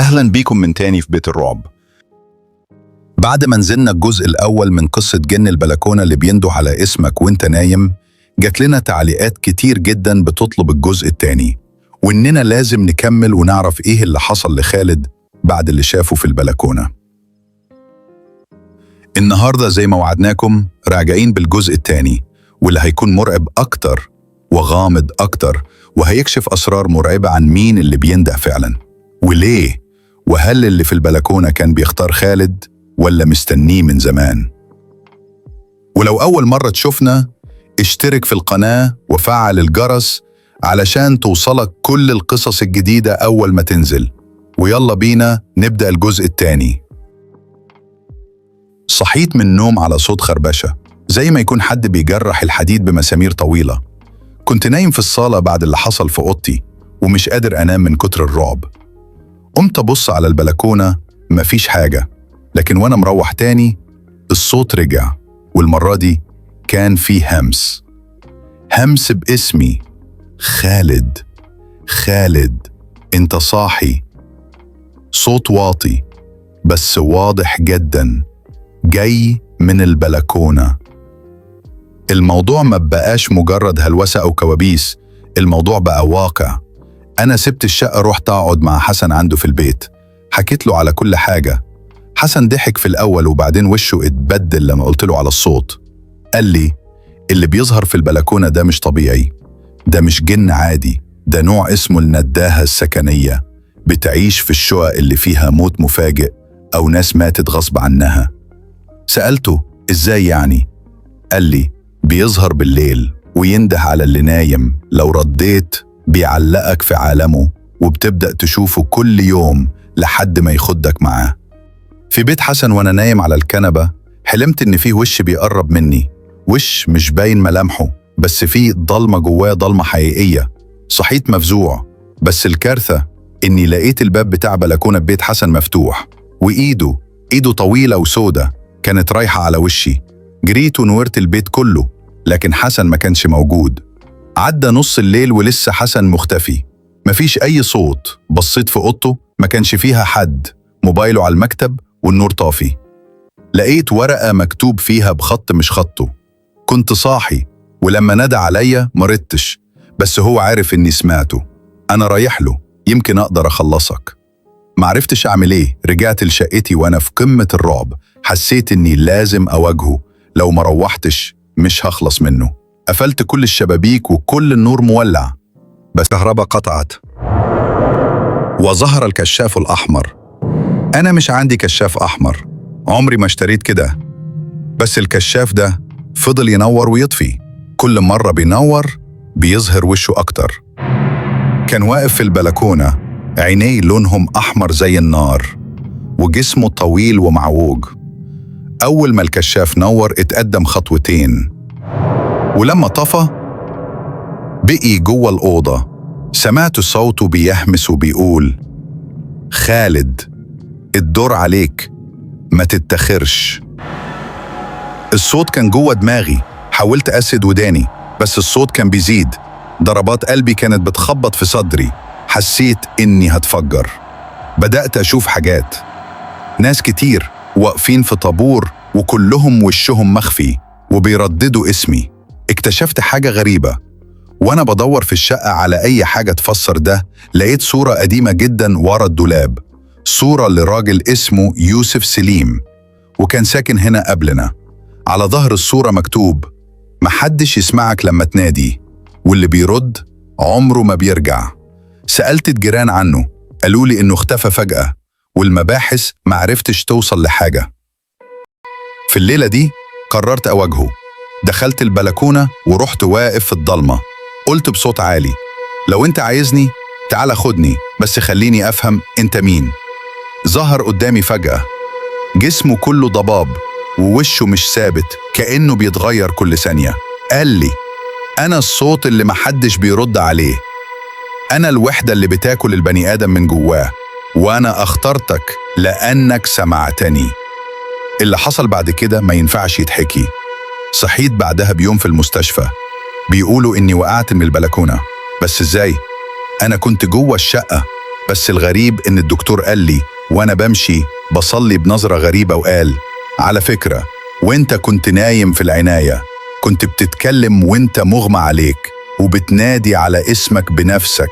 أهلا بيكم من تاني في بيت الرعب. بعد ما نزلنا الجزء الأول من قصة جن البلكونة اللي بينده على اسمك وانت نايم، جات لنا تعليقات كتير جدا بتطلب الجزء التاني، وإننا لازم نكمل ونعرف إيه اللي حصل لخالد بعد اللي شافه في البلكونة. النهاردة زي ما وعدناكم راجعين بالجزء التاني، واللي هيكون مرعب أكتر وغامض أكتر، وهيكشف أسرار مرعبة عن مين اللي بينده فعلا وليه، وهل اللي في البلكونة كان بيختار خالد ولا مستنيه من زمان. ولو أول مرة تشوفنا اشترك في القناة وفعل الجرس علشان توصلك كل القصص الجديدة أول ما تنزل. ويلا بينا نبدأ الجزء التاني. صحيت من النوم على صوت خربشة، زي ما يكون حد بيجرح الحديد بمسامير طويلة. كنت نايم في الصالة بعد اللي حصل في أوضتي ومش قادر أنام من كتر الرعب. قمت أبص على البلكونة، مفيش حاجة، لكن وأنا مروح تاني الصوت رجع، والمرة دي كان في همس باسمي: خالد، خالد انت صاحي. صوت واطي بس واضح جدا جاي من البلكونة. الموضوع ما بقاش مجرد هلوسة أو كوابيس، الموضوع بقى واقع. أنا سبت الشقة، رحت أقعد مع حسن عنده في البيت، حكيت له على كل حاجة. حسن ضحك في الأول وبعدين وشه اتبدل لما قلت له على الصوت. قال لي: اللي بيظهر في البلكونة ده مش طبيعي، ده مش جن عادي، ده نوع اسمه النداهة السكنية، بتعيش في الشقق اللي فيها موت مفاجئ أو ناس ماتت غصب عنها. سألته: إزاي يعني؟ قال لي: بيظهر بالليل وينده على اللي نايم، لو رديت بيعلقك في عالمه وبتبدأ تشوفه كل يوم لحد ما يخدك معاه. في بيت حسن وأنا نايم على الكنبة حلمت إن فيه وش بيقرب مني، وش مش باين ملامحه بس فيه ضلمة جواه، ضلمة حقيقية. صحيت مفزوع، بس الكارثة إني لقيت الباب بتاع بلكونة بيت حسن مفتوح، وإيده طويلة وسودة كانت رايحة على وشي. جريت ونورت البيت كله، لكن حسن ما كانش موجود. عدى نص الليل ولسه حسن مختفي، مفيش أي صوت. بصيت في أوضته، ما كانش فيها حد، موبايله على المكتب والنور طافي. لقيت ورقة مكتوب فيها بخط مش خطه. كنت صاحي، ولما نادى عليا مرضتش، بس هو عارف إني سمعته. أنا رايح له، يمكن أقدر أخلصك. معرفتش أعمل إيه، رجعت لشقتي وأنا في قمة الرعب. حسيت إني لازم أواجهه، لو ما روحتش مش هخلص منه. قفلت كل الشبابيك وكل النور مولع، بس الكهرباء قطعت وظهر الكشاف الأحمر. أنا مش عندي كشاف أحمر، عمري ما اشتريت كده، بس الكشاف ده فضل ينور ويطفي. كل مرة بينور بيظهر وشه أكتر. كان واقف في البلكونة، عينيه لونهم أحمر زي النار، وجسمه طويل ومعوج. أول ما الكشاف نور اتقدم خطوتين، ولما طفى بقي جوه الأوضة. سمعت صوته بيهمس وبيقول: خالد، الدور عليك، ما تتخرش. الصوت كان جوه دماغي، حاولت أسد وداني بس الصوت كان بيزيد. ضربات قلبي كانت بتخبط في صدري، حسيت إني هتفجر. بدأت أشوف حاجات، ناس كتير واقفين في طابور وكلهم وشهم مخفي وبيرددوا اسمي. اكتشفت حاجة غريبة، وأنا بدور في الشقة على أي حاجة تفسر ده، لقيت صورة قديمة جدا ورا الدولاب، صورة لراجل اسمه يوسف سليم، وكان ساكن هنا قبلنا. على ظهر الصورة مكتوب: محدش يسمعك لما تنادي، واللي بيرد عمره ما بيرجع. سألت الجيران عنه، قالولي إنه اختفى فجأة، والمباحث معرفتش توصل لحاجة. في الليلة دي قررت أواجهه. دخلت البلكونة ورحت واقف في الضلمة. قلت بصوت عالي: لو انت عايزني تعال خدني، بس خليني أفهم انت مين. ظهر قدامي فجأة، جسمه كله ضباب ووشه مش ثابت، كأنه بيتغير كل ثانية. قال لي: أنا الصوت اللي محدش بيرد عليه، أنا الوحدة اللي بتاكل البني آدم من جواه، وأنا اخترتك لأنك سمعتني. اللي حصل بعد كده ما ينفعش يتحكي. صحيت بعدها بيوم في المستشفى، بيقولوا إني وقعت من البلكونة، بس إزاي؟ أنا كنت جوه الشقة بس الغريب إن الدكتور قال لي وأنا بمشي بصلي بنظرة غريبة وقال: على فكرة، وانت كنت نايم في العناية كنت بتتكلم وانت مغمى عليك وبتنادي على اسمك بنفسك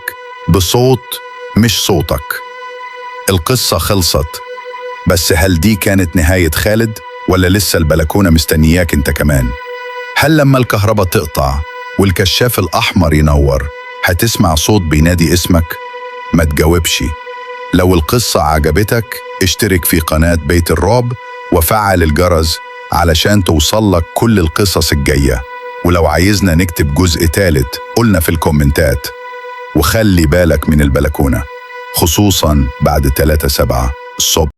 بصوت مش صوتك. القصة خلصت، بس هل دي كانت نهاية خالد ولا لسه البلكونة مستنياك انت كمان؟ هل لما الكهرباء تقطع والكشاف الأحمر ينور هتسمع صوت بينادي اسمك؟ ما تجاوبش. لو القصة عجبتك اشترك في قناة بيت الرعب وفعل الجرس علشان توصلك كل القصص الجاية، ولو عايزنا نكتب جزء ثالث قلنا في الكومنتات. وخلي بالك من البلكونة خصوصا بعد 3/7 الصبح.